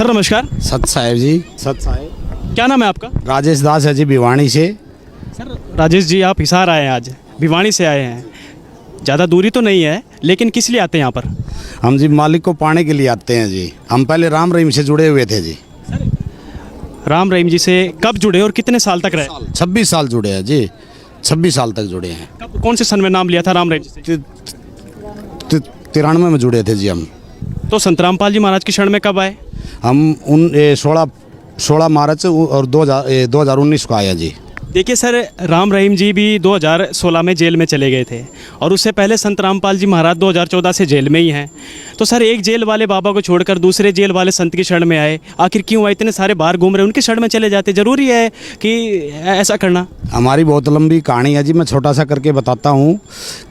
Sir नमस्कार। सत साहेब जी, सत साहेब। क्या नाम है आपका? राजेश दास है जी, भिवानी से। सर राजेश जी, आप हिसार आए हैं, आज भिवानी से आए हैं। ज़्यादा दूरी तो नहीं है, लेकिन किस लिए आते हैं यहाँ पर? हम जी मालिक को पाने के लिए आते हैं जी। हम पहले राम रहीम से जुड़े हुए थे जी। राम रहीम जी से कब जुड़े और कितने साल तक रहे? 26 साल जुड़े हैं जी, 26 साल तक जुड़े हैं। कौन से सन में नाम लिया था राम रहीम जी से? 93 में जुड़े थे जी हम। तो संत रामपाल जी महाराज की शरण में कब आए? हम 16 मार्च और 2019 को आया जी। देखिए सर, राम रहीम जी भी 2016 में जेल में चले गए थे और उससे पहले संत रामपाल जी महाराज 2014 से जेल में ही हैं। तो सर, एक जेल वाले बाबा को छोड़कर दूसरे जेल वाले संत की शरण में आए, आखिर क्यों आए? इतने सारे बाहर घूम रहे, उनकी शरण में चले जाते। ज़रूरी है कि ऐसा करना? हमारी बहुत लंबी कहानी है जी, मैं छोटा सा करके बताता हूँ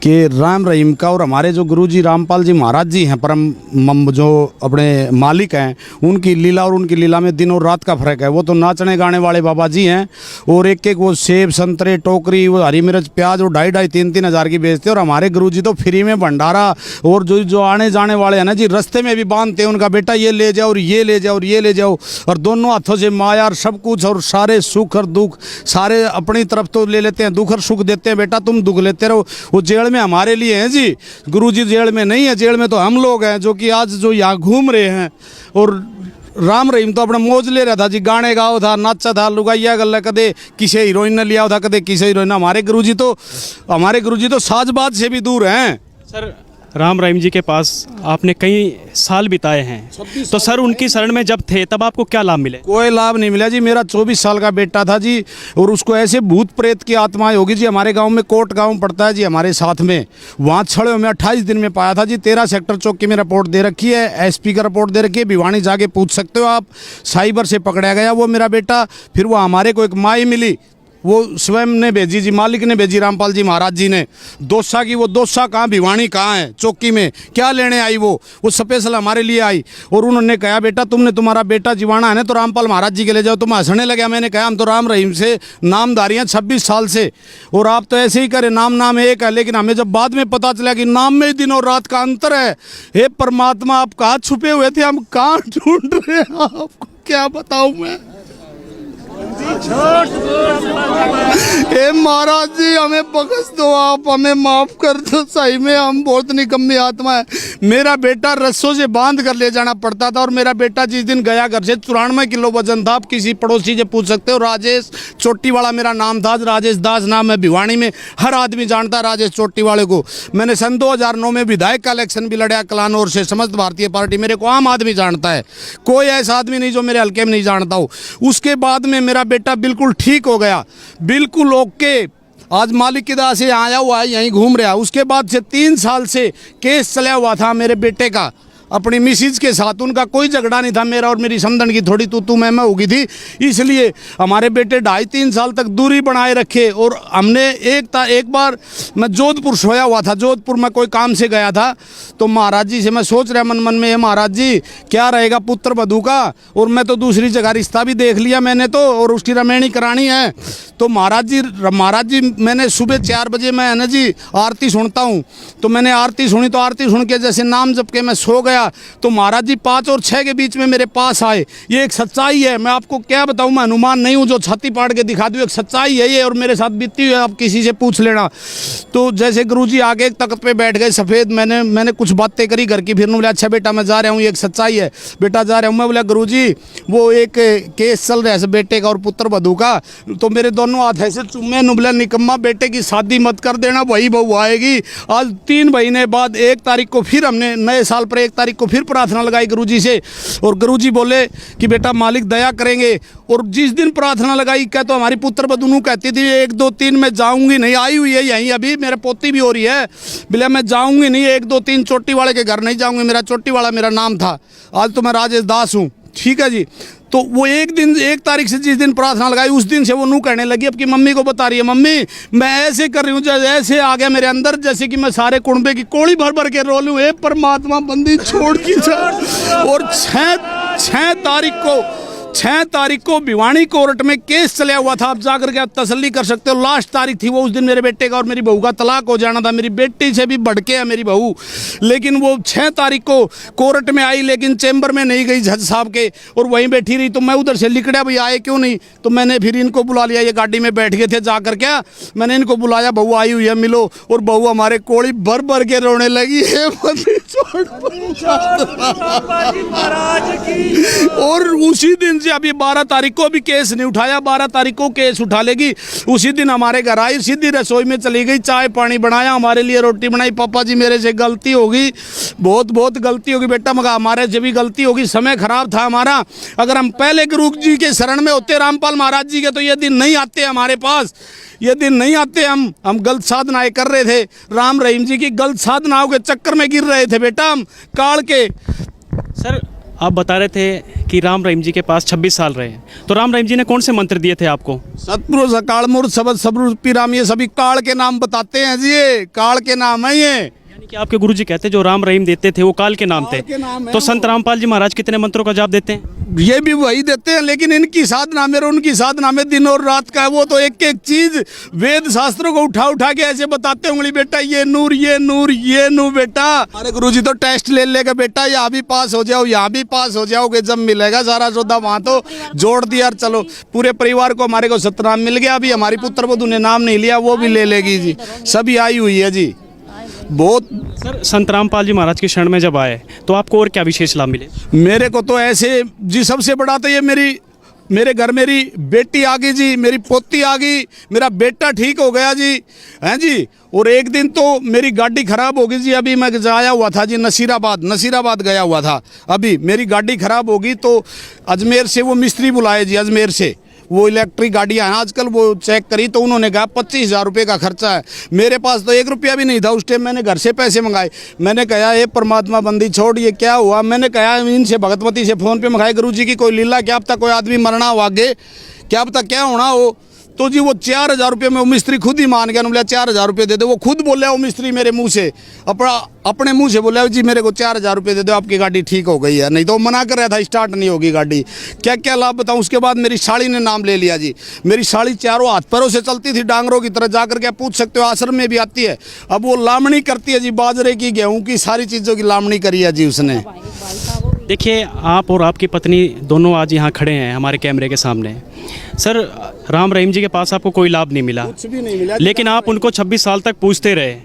कि राम रहीम का और हमारे जो गुरुजी रामपाल जी महाराज जी हैं, परम जो अपने मालिक हैं, उनकी लीला और उनकी लीला में दिन और रात का फ़र्क है। वो तो नाचने गाने वाले बाबा जी हैं और एक एक वो सेब संतरे टोकरी, वो हरी मिर्च प्याज और 2,500-3,000 हज़ार की बेचते। और हमारे गुरुजी तो फ्री में भंडारा, और जो आने जाने वाले हैं ना जी, रास्ते में भी बांधते हैं उनका, बेटा ये ले जाओ और ये ले जाओ और ये ले जाओ, और दोनों हाथों से माया और सब कुछ और सारे सुख और दुख सारे अपनी तरफ तो ले लेते हैं, दुख और सुख देते हैं। बेटा तुम दुख लेते रहो। वो जेल में हमारे लिए हैं जी, गुरुजी जेल में नहीं है। जेल में तो हम लोग हैं जो कि आज जो यहाँ घूम रहे हैं। और राम रहीम तो अपना मौज ले रहा था जी, गाने गाओ था, नाचा था, लुगाइया गल्ला, कदे किसी हीरोइन ने लिया था, कदे किसी हीरोइन। हमारे गुरुजी तो साजबाज से भी दूर हैं। सर, राम रहीम जी के पास आपने कई साल बिताए हैं, तो सर उनकी शरण में जब थे तब आपको क्या लाभ मिले? कोई लाभ नहीं मिला जी। मेरा 24 साल का बेटा था जी, और उसको ऐसे भूत प्रेत की आत्माएं होगी जी। हमारे गांव में कोट गांव पड़ता है जी हमारे साथ में, वहाँ छड़े में 28 दिन में पाया था जी। 13 सेक्टर चौकी में रिपोर्ट दे रखी है, एसपी का रिपोर्ट दे रखी है, भिवानी जाके पूछ सकते हो आप। साइबर से पकड़ा गया वो मेरा बेटा। फिर वो हमारे को एक माई मिली, वो स्वयं ने भेजी जी, मालिक ने भेजी, रामपाल जी महाराज जी ने। दोसा की वो दोसा कहाँ, भिवानी कहाँ है, चौकी में क्या लेने आई वो स्पेशल हमारे लिए आई। और उन्होंने कहा बेटा तुमने तुम्हारा बेटा जीवाना है ना, तो रामपाल महाराज जी के ले जाओ। तो मैं हंसने लगा। मैंने कहा हम तो राम रहीम से नामधारी हैं 26 साल से, और आप तो ऐसे ही करें, नाम एक है। लेकिन हमें जब बाद में पता चला कि नाम में दिन और रात का अंतर है। हे परमात्मा, आप कहाँ छुपे हुए थे, हम कहाँ ढूंढ रहे हैं, आपको क्या बताऊँ मैं। हे महाराज जी, हमें बख्श दो, आप हमें माफ कर दो। सही में हम बहुत निकम्मी आत्मा है। मेरा बेटा रस्सों से बांध कर ले जाना पड़ता था, और मेरा बेटा जिस दिन गया घर से 94 किलो वजन था। आप किसी पड़ोसी से पूछ सकते हो। राजेश चोटी वाला मेरा नाम था, राजेश दास नाम है। भिवानी में हर आदमी जानता है राजेश चोटी वाले को। मैंने सन 2009 में विधायक का इलेक्शन भी लड़ा कलानौर से, समस्त भारतीय पार्टी। मेरे को आम आदमी जानता है, कोई ऐसा आदमी नहीं जो मेरे हल्के में नहीं जानता हो। उसके बाद में मेरा बेटा बिल्कुल ठीक हो गया, बिल्कुल ओके। आज मालिक की दया से आया हुआ है, यहीं घूम रहा। उसके बाद से 3 साल से केस चला हुआ था मेरे बेटे का अपनी मिसिज के साथ। उनका कोई झगड़ा नहीं था, मेरा और मेरी समधन की थोड़ी तू मैं होगी थी। इसलिए हमारे बेटे 2.5-3 साल तक दूरी बनाए रखे। और हमने एक बार मैं जोधपुर सोया हुआ था, जोधपुर में कोई काम से गया था, तो महाराज जी से मैं सोच रहा मन में, महाराज जी क्या रहेगा पुत्र वधू का, और मैं तो दूसरी जगह रिश्ता भी देख लिया मैंने तो, और उसकी रमेणी करानी है। तो महाराज जी मैंने सुबह 4 बजे मैं है ना जी आरती सुनता हूँ, तो मैंने आरती सुनी। तो आरती सुन के जैसे नाम जप के मैं सो गया, तो महाराज जी 5 और 6 के बीच में मेरे पास आए। ये एक सच्चाई है, मैं आपको क्या बताऊं, मैं हनुमान नहीं हूं जो छाती पाड़ के दिखा दूं। एक सच्चाई है ये, और मेरे साथ बीती हुई है, आप किसी से पूछ लेना। तो जैसे गुरुजी आगे एक तख्त पे बैठ गए सफ़ेद, मैंने कुछ बातें करी घर की। फिर बोला अच्छा बेटा मैं जा रहा हूँ, ये एक सच्चाई है बेटा जा रहा हूँ। मैं बोला गुरुजी वो एक केस चल रहा है बेटे का और पुत्र वधू का, तो मेरे दोनों हाथ ऐसे चुम्मे। नुबला निकम्मा, बेटे की शादी मत कर देना, वही बहू आएगी। आज 3 महीने बाद 1 तारीख को फिर हमने नए साल पर 1 तारीख को फिर प्रार्थना लगाई गुरुजी से, और गुरुजी बोले कि बेटा मालिक दया करेंगे। और जिस दिन प्रार्थना लगाई, क्या तो हमारी पुत्र बधू कहती थी 1, 2, 3 मैं जाऊंगी नहीं, आई हुई है यहीं, अभी मेरे पोती भी हो रही है, बोले मैं जाऊंगी नहीं, 1, 2, 3 चोटी वाले के घर नहीं जाऊंगी। मेरा चोटी वाला मेरा नाम था, आज तो मैं राजेश दास हूँ। ठीक है जी। तो वो 1 तारीख से जिस दिन प्रार्थना लगाई, उस दिन से वो नू कहने लगी, अब की मम्मी को बता रही है, मम्मी मैं ऐसे कर रही हूँ, जैसे ऐसे आ गया मेरे अंदर जैसे कि मैं सारे कुंबे की कोड़ी भर के रो लूँ। हे परमात्मा बंदी छोड़ की जा। और 6 तारीख को 6 तारीख को भिवानी कोर्ट में केस चला हुआ था। आप जाकर के आप तसल्ली कर सकते हो। लास्ट तारीख थी वो, उस दिन मेरे बेटे का और मेरी बहू का तलाक हो जाना था। मेरी बेटी से भी भड़के है मेरी बहू, लेकिन वो 6 तारीख को कोर्ट में आई, लेकिन चैम्बर में नहीं गई जज साहब के, और वहीं बैठी रही। तो मैं उधर से लिखड़ा, भाई आए क्यों नहीं? तो मैंने फिर इनको बुला लिया। ये गाड़ी में बैठ गए थे जाकर क्या, मैंने इनको बुलाया, बहू आई हुई है मिलो। और बहू हमारे कोड़ी भर भर के रोने लगी है, और उसी दिन से अभी 12 तारीख को भी केस नहीं उठाया। 12 तारीख को केस उठा लेगी। उसी दिन हमारे घर आई, सीधी रसोई में चली गई, चाय पानी बनाया, हमारे लिए रोटी बनाई। पापा जी मेरे से गलती होगी, बहुत बहुत गलती होगी बेटा, मगर हमारे से भी गलती होगी। समय खराब था हमारा। अगर हम पहले गुरु जी के शरण में होते, रामपाल महाराज जी के, तो ये दिन नहीं आते हमारे पास, ये दिन नहीं आते। हम गलत साधनाएं कर रहे थे। राम रहीम जी की गलत साधनाओं के चक्कर में गिर रहे थे बेटा हम काल के। सर आप बता रहे थे कि राम रहीम जी के पास 26 साल रहे हैं, तो राम रहीम जी ने कौन से मंत्र दिए थे आपको? सतपुरुष अकाल मूर्त सबद सबरूप पिराम, ये सभी काल के नाम बताते हैं जी, ये काल के नाम है ये। यानी कि आपके गुरुजी कहते जो राम रहीम देते थे वो काल के नाम थे। तो संत रामपाल जी महाराज कितने मंत्रों का जाप देते हैं? ये भी वही देते हैं, लेकिन इनकी साधना में और उनकी साधना में दिन और रात का है। वो तो एक एक चीज वेद शास्त्रों को उठा उठा के ऐसे बताते होंगे, बेटा ये नूर, ये नूर, ये नूर। बेटा अरे गुरुजी तो टेस्ट ले लेगा बेटा, यहाँ भी पास हो जाओ, यहाँ भी पास हो जाओगे, जब मिलेगा सारा सौदा वहाँ तो जोड़ दिया। और चलो पूरे परिवार को हमारे को सतनाम मिल गया। अभी हमारी पुत्र वधू ने नाम नहीं लिया, वो भी ले लेगी जी, सभी आई हुई है जी। बहुत सर संत रामपाल जी महाराज के शरण में जब आए तो आपको और क्या विशेष लाभ मिले? मेरे को तो ऐसे जी, सबसे बड़ा तो ये मेरे घर मेरी बेटी आ गई जी, मेरी पोती आ गई, मेरा बेटा ठीक हो गया जी, हैं जी। और एक दिन तो मेरी गाड़ी खराब हो गई जी। अभी मैं आया हुआ था जी नसीराबाद गया हुआ था। अभी मेरी गाड़ी खराब हो गई तो अजमेर से वो मिस्त्री बुलाए जी, अजमेर से। वो इलेक्ट्रिक गाड़ियाँ हैं आजकल, वो चेक करी तो उन्होंने कहा 25,000 रुपये का खर्चा है। मेरे पास तो 1 रुपया भी नहीं था उस टाइम। मैंने घर से पैसे मंगाए। मैंने कहा ये परमात्मा बंदी छोड़, ये क्या हुआ? मैंने कहा इनसे भगतवती से फ़ोन पे मंगाए, गुरु जी की कोई लीला, क्या अब तक कोई आदमी मरना हो आगे, क्या अब तक क्या होना हो? तो जी वो 4,000 रुपये में वो मिस्त्री खुद ही मान गया। बोला 4,000 रुपये दे दो। वो खुद बोला वो मिस्त्री मेरे मुंह से, अपने मुंह से बोला जी मेरे को 4,000 रुपये दे दो, आपकी गाड़ी ठीक हो गई है। नहीं तो मना कर रहा था स्टार्ट नहीं होगी गाड़ी। क्या क्या लाभ बताऊँ। उसके बाद मेरी साड़ी ने नाम ले लिया जी। मेरी साड़ी चारों हाथ पैरों से चलती थी, डांगरों की तरह। जाकर के पूछ सकते हो, आश्रम में भी आती है। अब वो लामणी करती है जी, बाजरे की, गेहूँ की, सारी चीज़ों की लामणी करी है जी उसने। देखिए आप और आपकी पत्नी दोनों आज यहाँ खड़े हैं हमारे कैमरे के सामने। सर राम रहीम जी के पास आपको कोई लाभ नहीं मिला, कुछ भी नहीं मिला, लेकिन आप उनको 26 साल तक पूछते रहे।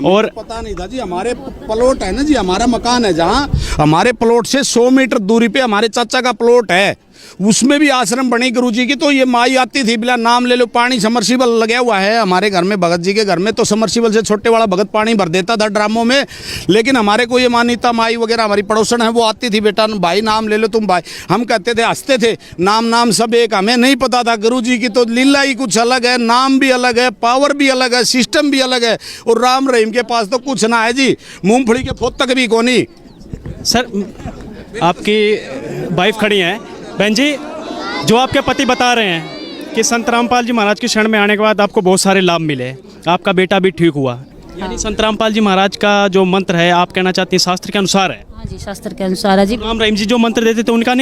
और पता नहीं था जी, हमारे प्लॉट है ना जी, हमारा मकान है जहाँ, हमारे प्लॉट से 100 मीटर दूरी पे हमारे चाचा का प्लॉट है। उसमें भी आश्रम बनी गुरुजी की। तो ये माई आती थी, बिला नाम ले लो, पानी समर्सिबल लगा हुआ है हमारे घर में, भगत जी के घर में। तो समर्सिबल से छोटे वाला भगत पानी भर देता था ड्रामों में। लेकिन हमारे को ये मान्यता, माई वगैरह हमारी पड़ोसन है वो आती थी, बेटा भाई नाम ले लो तुम भाई। हम कहते थे, हंसते थे, नाम सब एक। हमें नहीं पता था गुरुजी की तो लीला ही कुछ अलग है, नाम भी अलग है, पावर भी अलग है, सिस्टम भी अलग है। और राम रहीम के पास तो कुछ ना है जी, मूंगफली के फोत तक भी कोनी। सर आपकी वाइफ खड़ी हैं। बहन जी, जो आपके पति बता रहे हैं कि संत रामपाल जी महाराज के शरण में आने के बाद आपको बहुत सारे लाभ मिले, आपका बेटा भी ठीक हुआ, यानी संत रामपाल जी महाराज का जो मंत्र है आप कहना चाहती हैं शास्त्र के अनुसार है? हाँ जी, शास्त्र के अनुसार है जी। राम रहीम जी जो मंत्र देते थे उनका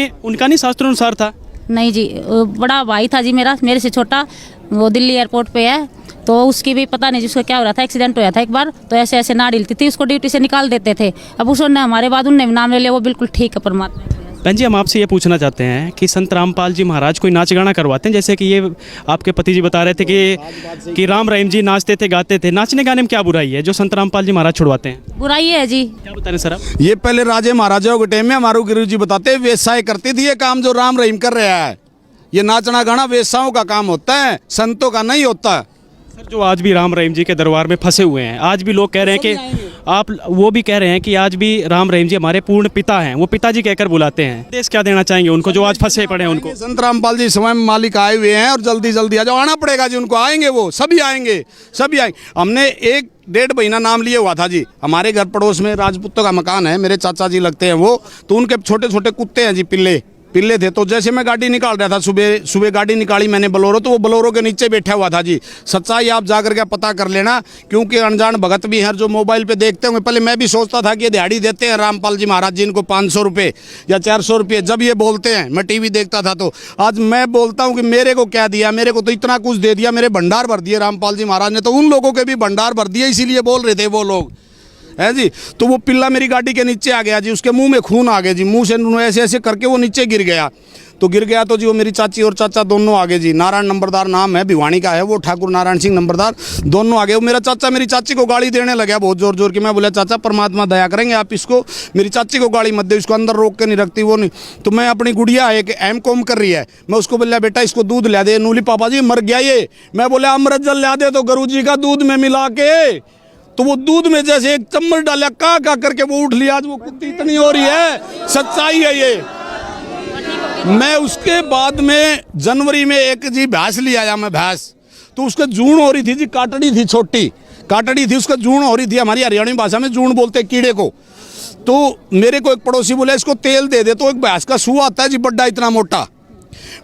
नहीं शास्त्र अनुसार था? नहीं जी, बड़ा भाई था जी मेरा, मेरे से छोटा, वो दिल्ली एयरपोर्ट पे है। तो उसकी भी पता नहीं जिसका क्या हो रहा था, एक्सीडेंट हो था एक बार। तो ऐसे ऐसे नाड़ हिलती थी, उसको ड्यूटी से निकाल देते थे। अब उसने हमारे बाद उनने नाम ले लिया, वो बिल्कुल ठीक है परमात्मा। बहन जी हम आपसे ये पूछना चाहते हैं कि संत रामपाल जी महाराज कोई नाच गाना करवाते हैं? जैसे कि ये आपके पति जी बता रहे थे कि राम रहीम जी नाचते थे, गाते थे। नाचने गाने में क्या बुराई है जो संत रामपाल जी महाराज छुड़वाते हैं? बुराई है जी। क्या बता रहे सर आप? ये पहले राजे महाराजाओं के टाइम में हमारे गुरु जी बताते, वेश्याएं करती थी ये काम जो राम रहीम कर रहा है। ये नाचना गाना वेश्याओं का काम होता है, संतों का नहीं होता। सर जो आज भी राम रहीम जी के दरबार में फंसे हुए हैं, आज भी लोग कह रहे हैं कि आप, वो भी कह रहे हैं कि आज भी राम रहीम जी हमारे पूर्ण पिता हैं, वो पिताजी कहकर बुलाते हैं। देश क्या देना चाहेंगे उनको जो आज फंसे पड़े हैं उनको? संत रामपाल जी स्वयं मालिक आए हुए हैं और जल्दी जल्दी आ जाओ, आना पड़ेगा जी उनको। आएंगे वो सभी आएंगे, सभी आएंगे। हमने 1-1.5 महीना नाम लिए हुआ था जी। हमारे घर पड़ोस में राजपूतों का मकान है, मेरे चाचा जी लगते हैं वो। तो उनके छोटे छोटे कुत्ते हैं जी, पिल्ले पिल्ले थे। तो जैसे मैं गाड़ी निकाल रहा था, सुबह गाड़ी निकाली मैंने बोलेरो, तो वो बोलेरो के नीचे बैठा हुआ था जी। सच्चाई आप जाकर के पता कर लेना, क्योंकि अनजान भगत भी हैं जो मोबाइल पे देखते होंगे। पहले मैं भी सोचता था कि ये दिहाड़ी देते हैं रामपाल जी महाराज जी इनको 500 रुपये या 400 रुपये, जब ये बोलते हैं मैं टीवी देखता था। तो आज मैं बोलता हूँ कि मेरे को क्या दिया, मेरे को तो इतना कुछ दे दिया, मेरे भंडार भर दिए रामपाल जी महाराज ने, तो उन लोगों के भी भंडार भर दिए, इसीलिए बोल रहे थे वो लोग, है जी। तो वो पिल्ला मेरी गाड़ी के नीचे आ गया जी, उसके मुंह में खून आ गया जी, मुंह से ऐसे ऐसे करके वो नीचे गिर गया। तो गिर गया तो जी वो मेरी चाची और चाचा दोनों आगे जी, नारायण नंबरदार नाम है, भिवानी का है वो, ठाकुर नारायण सिंह नंबरदार, दोनों आगे। वो मेरा चाचा मेरी चाची को गाली देने लगा बहुत जोर जोर की। मैं बोला चाचा परमात्मा दया करेंगे, आप इसको, मेरी चाची को गाली मत दे, इसको अंदर रोक के नहीं रखती वो नहीं। तो मैं अपनी गुड़िया एक M.Com कर रही है, मैं उसको बोला बेटा इसको दूध ला दे, नूली पापा जी मर गया ये। मैं बोला अमृत जल ला दे, तो गुरु जी का दूध में मिला के, तो वो दूध में जैसे एक चम्मच डाला, का करके वो उठ लिया। आज वो कुत्ती इतनी हो रही है, सच्चाई है ये। मैं उसके बाद में जनवरी में एक जी भैंस ले आया मैं, भैंस, तो उसका जून हो रही थी जी, काटड़ी थी, छोटी काटड़ी थी, उसका जून हो रही थी, हमारी हरियाणवी भाषा में जून बोलते हैं कीड़े को। तो मेरे को एक पड़ोसी बोला इसको तेल दे दे, तो एक भैंस का सुआ आता है जी बड्डा इतना मोटा,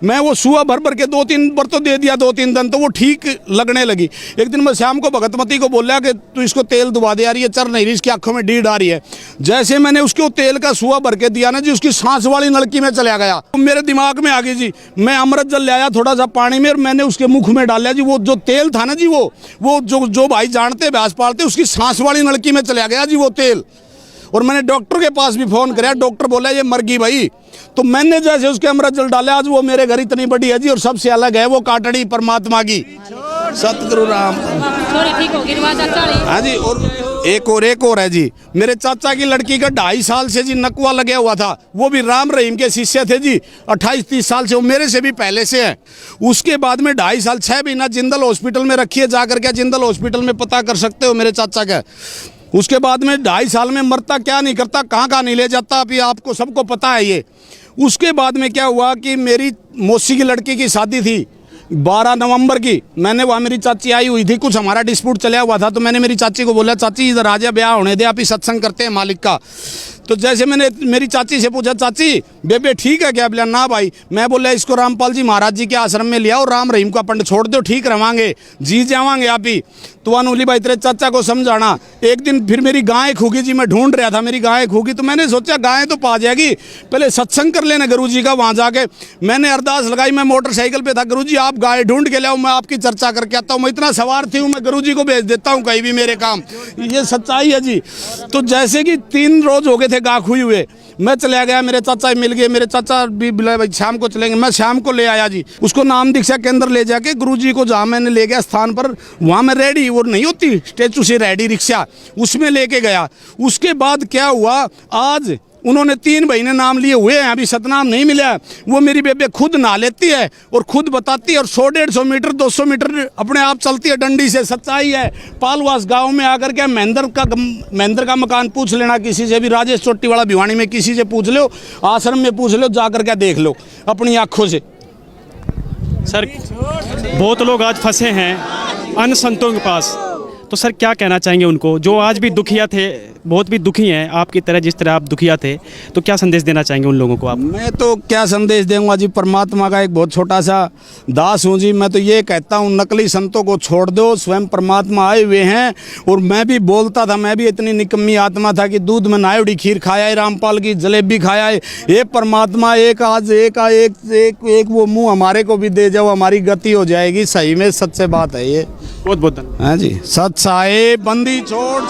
मैं वो सुआ भर भर के 2-3 बार तो दे दिया, 2-3 दिन, तो वो ठीक लगने लगी। एक दिन मैं शाम को भगतमती को बोला कि तू इसको तेल दुबा दे यार, ये चर नहीं रही, इसकी आंखों में डीड आ रही है। जैसे मैंने उसको तेल का सुआ भर के दिया ना जी, उसकी सांस वाली नलकी में चला गया। तो मेरे दिमाग में आ गई जी, मैं अमृत जल ले आया थोड़ा सा पानी में, और मैंने उसके मुख में डाला जी, वो जो तेल था ना जी, वो जो भाई जानते भैंस पालते, उसकी सांस वाली नलकी में चला गया जी वो तेल। और मैंने डॉक्टर के पास भी फोन किया, डॉक्टर बोला ये मर गई भाई। तो मैंने जैसे उसके अमृत जल डाला, आज वो मेरे घर इतनी बड़ी है जी, और सबसे अलग है वो काटड़ी परमात्मा की, सतगुरु राम। हाँ जी। और एक और है जी, मेरे चाचा की लड़की का 2.5 साल से जी नकवा लगा हुआ था, वो भी राम रहीम के शिष्य थे जी, 28-30 साल से, वो मेरे से भी पहले से है। उसके बाद में 2.5 साल 6 महीना जिंदल हॉस्पिटल में रखी है, जाकर के जिंदल हॉस्पिटल में पता कर सकते हो मेरे चाचा का। उसके बाद में 2.5 साल में मरता क्या नहीं करता, कहाँ नहीं ले जाता, अभी आपको सबको पता है ये। उसके बाद में क्या हुआ कि मेरी मौसी की लड़की की शादी थी 12 नवंबर की, मैंने वहाँ, मेरी चाची आई हुई थी, कुछ हमारा डिस्प्यूट चला हुआ था, तो मैंने मेरी चाची को बोला चाची इधर आ जा, ब्याह होने दे, आप ही सत्संग करते हैं मालिक का। तो जैसे मैंने मेरी चाची से पूछा चाची बेबे ठीक है क्या, बोला ना भाई। मैं बोला इसको रामपाल जी महाराज जी के आश्रम में लिया और राम रहीम का पंड छोड़ दो, ठीक रवांगे, जी जावांगे आप ही। तो अनुली भाई तेरे चाचा को समझाना। एक दिन फिर मेरी गाय खूगी जी, मैं ढूंढ रहा था, मेरी गाय खूगी, तो मैंने सोचा गाय तो पा जाएगी, पहले सत्संग कर लेना गुरु जी का। वहाँ जाके मैंने अरदास लगाई, मैं मोटरसाइकिल पे था, गुरु जी आप गाय ढूंढ के लाओ, मैं आपकी चर्चा करके आता हूँ। मैं इतना सवार थी हूँ, मैं गुरु जी को भेज देता हूँ कहीं भी मेरे काम, ये सच्चाई है जी। तो जैसे कि 3 रोज हो गए थे गाय खुई हुए, मैं चला गया, मेरे चाचा मिल गए, मेरे चाचा भी बुलाए भाई शाम को चलेंगे, मैं शाम को ले आया जी उसको, नाम दीक्षा केंद्र ले जाके गुरु जी को, जहाँ मैंने ले गया स्थान पर, वहाँ मैं रेडी, वो नहीं होती स्टेचू से रेडी रिक्शा, उसमें लेके गया। उसके बाद क्या हुआ, आज उन्होंने 3 महीने नाम लिए हुए हैं, अभी सतनाम नहीं मिला। वो मेरी बेबे खुद नहा लेती है और खुद बताती है, और 100-150 मीटर 200 मीटर अपने आप चलती है डंडी से। सच्चाई है। पालवास गांव में आकर के महेंद्र का मकान पूछ लेना किसी से भी, राजेश चोटी वाला भिवानी में किसी से पूछ लो, आश्रम में पूछ लो, जाकर के देख लो अपनी आँखों से। सर बहुत लोग आज फंसे हैं अन्य संतों के पास, तो सर क्या कहना चाहेंगे उनको जो आज भी दुखिया थे, बहुत भी दुखी हैं आपकी तरह, जिस तरह आप दुखिया थे, तो क्या संदेश देना चाहेंगे उन लोगों को आप? मैं तो क्या संदेश दूंगा जी, परमात्मा का एक बहुत छोटा सा दास हूँ जी। मैं तो ये कहता हूँ नकली संतों को छोड़ दो, स्वयं परमात्मा आए हुए हैं। और मैं भी बोलता था, मैं भी इतनी निकम्मी आत्मा था कि दूध में नायुड़ी खीर खाया है, रामपाल की जलेबी खाया है। ये परमात्मा एक आज एक वो मुँह हमारे को भी दे जाओ, हमारी गति हो जाएगी। सही में सच्चे बात है ये। बहुत बहुत धन्यवाद। हाँ जी, सच साहेब बंदी छोड़।